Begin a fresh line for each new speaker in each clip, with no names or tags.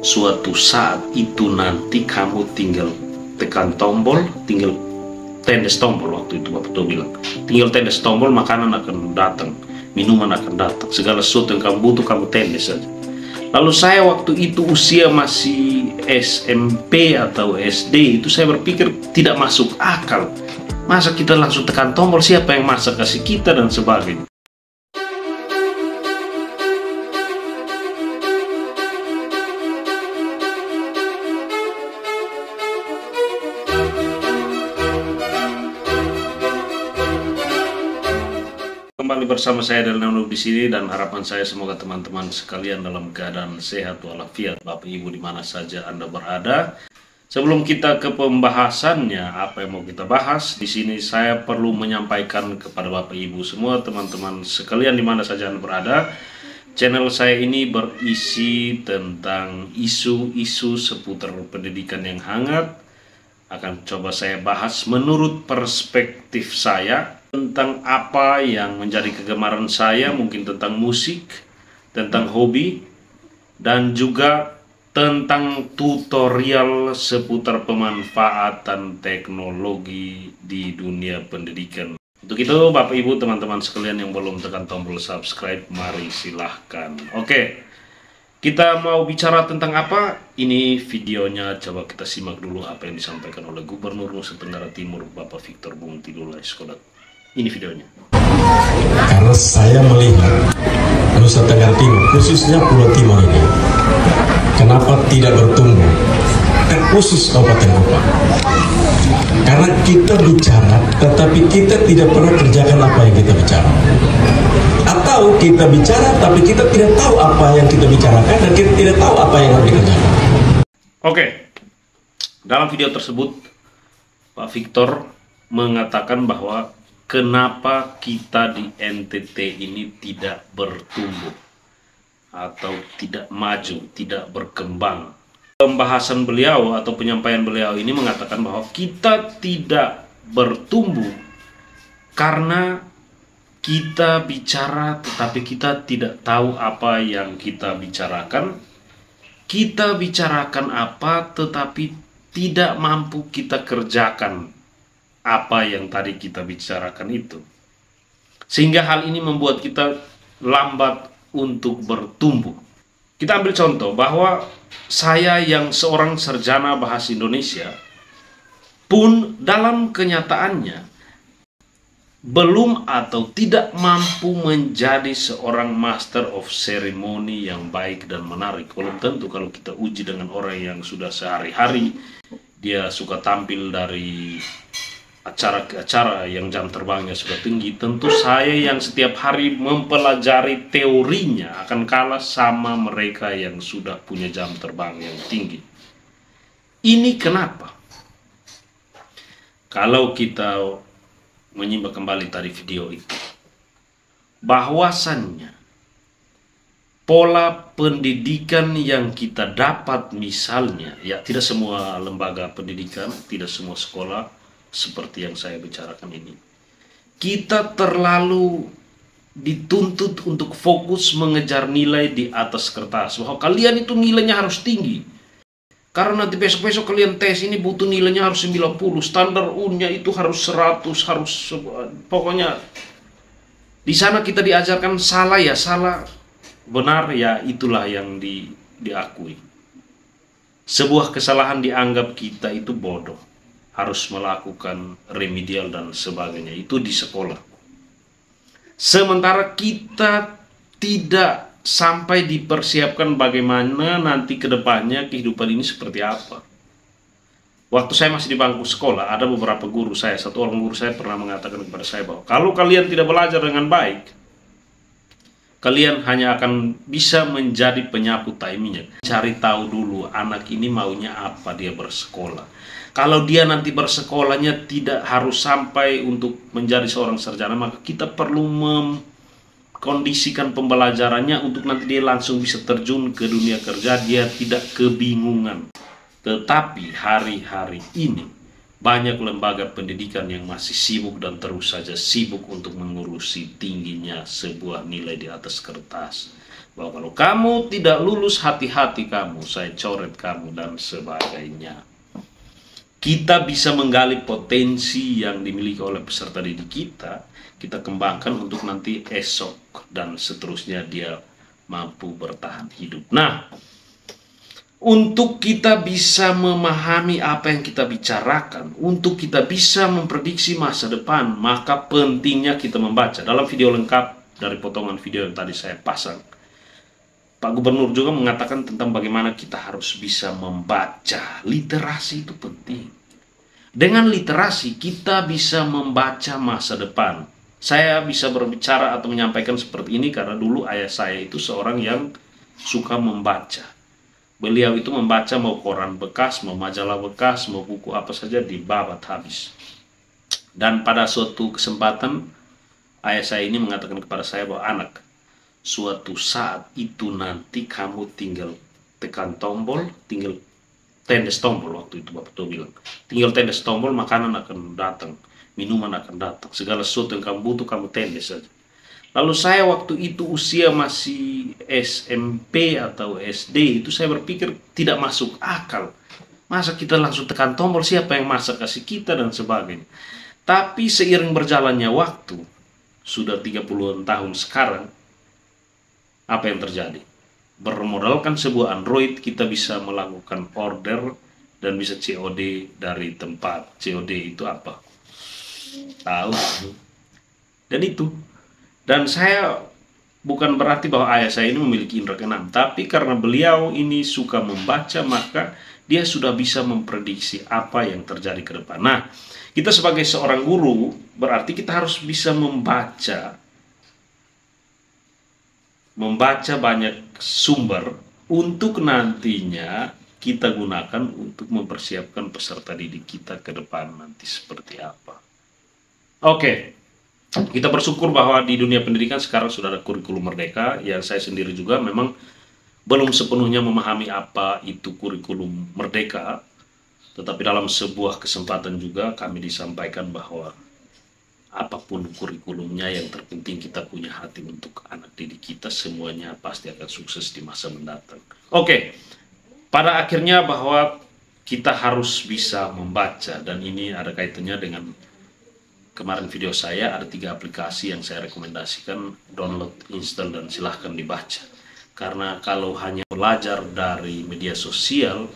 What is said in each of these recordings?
suatu saat itu nanti kamu tinggal tekan tombol, tinggal tendes tombol. Waktu itu Bapak tuh bilang, tinggal tendes tombol, makanan akan datang, minuman akan datang, segala sesuatu yang kamu butuh kamu tendes saja. Lalu saya waktu itu usia masih SMP atau SD, itu saya berpikir tidak masuk akal. Masa kita langsung tekan tombol, siapa yang masak kasih kita dan sebagainya. Kembali bersama saya Delnano di sini, dan harapan saya semoga teman-teman sekalian dalam keadaan sehat walafiat, Bapak Ibu di mana saja Anda berada. Sebelum kita ke pembahasannya, apa yang mau kita bahas di sini, saya perlu menyampaikan kepada Bapak Ibu semua, teman-teman sekalian di mana saja Anda berada. Channel saya ini berisi tentang isu-isu seputar pendidikan yang hangat. Akan coba saya bahas menurut perspektif saya tentang apa yang menjadi kegemaran saya, mungkin tentang musik, tentang hobi, dan juga tentang tutorial seputar pemanfaatan teknologi di dunia pendidikan. Untuk itu Bapak Ibu teman-teman sekalian yang belum tekan tombol subscribe, mari silahkan. Oke, kita mau bicara tentang apa? Ini videonya, coba kita simak dulu apa yang disampaikan oleh Gubernur Nusa Tenggara Timur Bapak Victor Bung Tilu Laiskodat. Ini videonya.
Karena saya melihat Nusa Tenggara Timur, khususnya Pulau Timur ini, kenapa tidak bertumbuh? Terkhusus Kabupaten Kupang. Karena kita bicara, tetapi kita tidak pernah kerjakan apa yang kita bicara. Atau kita bicara, tapi kita tidak tahu apa yang kita bicarakan, dan kita tidak tahu apa yang harus dikerjakan.
Oke, dalam video tersebut Pak Victor mengatakan bahwa kenapa kita di NTT ini tidak bertumbuh atau tidak maju, tidak berkembang. Pembahasan beliau atau penyampaian beliau ini mengatakan bahwa kita tidak bertumbuh karena kita bicara tetapi kita tidak tahu apa yang kita bicarakan. Kita bicarakan apa tetapi tidak mampu kita kerjakan apa yang tadi kita bicarakan itu. Sehingga hal ini membuat kita lambat untuk bertumbuh. Kita ambil contoh bahwa saya yang seorang sarjana bahasa Indonesia pun dalam kenyataannya belum atau tidak mampu menjadi seorang master of ceremony yang baik dan menarik. Belum tentu kalau kita uji dengan orang yang sudah sehari-hari dia suka tampil dari acara ke acara yang jam terbangnya sudah tinggi, tentu saya yang setiap hari mempelajari teorinya akan kalah sama mereka yang sudah punya jam terbang yang tinggi. Ini kenapa? Kalau kita menyimak kembali tadi video itu, bahwasannya pola pendidikan yang kita dapat misalnya, ya tidak semua lembaga pendidikan, tidak semua sekolah seperti yang saya bicarakan ini, kita terlalu dituntut untuk fokus mengejar nilai di atas kertas, bahwa kalian itu nilainya harus tinggi karena nanti besok-besok kalian tes ini butuh nilainya harus 90, standar UN-nya itu harus 100, harus pokoknya di sana kita diajarkan salah ya salah, benar ya itulah yang diakui. Sebuah kesalahan dianggap kita itu bodoh, harus melakukan remedial dan sebagainya, itu di sekolah. Sementara kita tidak sampai dipersiapkan bagaimana nanti ke depannya kehidupan ini seperti apa. Waktu saya masih di bangku sekolah, ada beberapa guru saya, satu orang guru saya pernah mengatakan kepada saya bahwa kalau kalian tidak belajar dengan baik, kalian hanya akan bisa menjadi penyapu tai minyak. Cari tahu dulu anak ini maunya apa dia bersekolah. Kalau dia nanti bersekolahnya tidak harus sampai untuk menjadi seorang sarjana, maka kita perlu mengkondisikan pembelajarannya untuk nanti dia langsung bisa terjun ke dunia kerja, dia tidak kebingungan. Tetapi hari-hari ini banyak lembaga pendidikan yang masih sibuk dan terus saja sibuk untuk mengurusi tingginya sebuah nilai di atas kertas. bahwa kalau kamu tidak lulus, hati-hati kamu, saya coret kamu dan sebagainya. Kita bisa menggali potensi yang dimiliki oleh peserta didik kita kembangkan untuk nanti esok dan seterusnya dia mampu bertahan hidup. Nah, untuk kita bisa memahami apa yang kita bicarakan, untuk kita bisa memprediksi masa depan, maka pentingnya kita membaca. Dalam video lengkap dari potongan video yang tadi saya pasang, Pak Gubernur juga mengatakan tentang bagaimana kita harus bisa membaca. Literasi itu penting. Dengan literasi kita bisa membaca masa depan. Saya bisa berbicara atau menyampaikan seperti ini karena dulu ayah saya itu seorang yang suka membaca. Beliau itu membaca mau koran bekas, mau majalah bekas, mau buku apa saja dibabat habis. Dan pada suatu kesempatan ayah saya ini mengatakan kepada saya bahwa anak, suatu saat itu nanti kamu tinggal tekan tombol, tinggal tendes tombol. Waktu itu Bapak tuh bilang, tinggal tendes tombol, makanan akan datang, minuman akan datang, segala sesuatu yang kamu butuh kamu tendes saja. Lalu saya waktu itu usia masih SMP atau SD, itu saya berpikir tidak masuk akal. Masa kita langsung tekan tombol, siapa yang masak kasih kita dan sebagainya. Tapi seiring berjalannya waktu, sudah 30-an tahun sekarang, apa yang terjadi? Bermodalkan sebuah Android, kita bisa melakukan order dan bisa COD dari tempat. COD itu apa? Tahu. Dan itu. Dan saya bukan berarti bahwa ayah saya ini memiliki indera keenam, tapi karena beliau ini suka membaca, maka dia sudah bisa memprediksi apa yang terjadi ke depan. Nah, kita sebagai seorang guru berarti kita harus bisa membaca banyak sumber untuk nantinya kita gunakan untuk mempersiapkan peserta didik kita ke depan nanti seperti apa. Oke. Kita bersyukur bahwa di dunia pendidikan sekarang sudah ada kurikulum merdeka, yang saya sendiri juga memang belum sepenuhnya memahami apa itu kurikulum merdeka, tetapi dalam sebuah kesempatan juga kami disampaikan bahwa apapun kurikulumnya, yang terpenting kita punya hati untuk anak didik kita, semuanya pasti akan sukses di masa mendatang. Oke, pada akhirnya bahwa kita harus bisa membaca, dan ini ada kaitannya dengan kemarin video saya, ada 3 aplikasi yang saya rekomendasikan, download, install, dan silahkan dibaca. Karena kalau hanya belajar dari media sosial,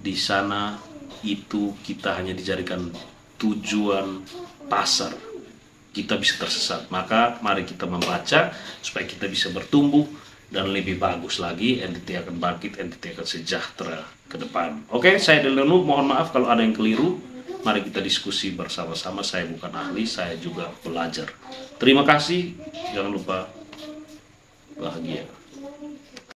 di sana itu kita hanya dijadikan tujuan pasar, kita bisa tersesat. Maka mari kita membaca supaya kita bisa bertumbuh dan lebih bagus lagi, NTT akan bangkit, NTT akan sejahtera ke depan. Oke, saya Delenu, mohon maaf kalau ada yang keliru. Mari kita diskusi bersama-sama. Saya bukan ahli, saya juga belajar. Terima kasih. Jangan lupa bahagia.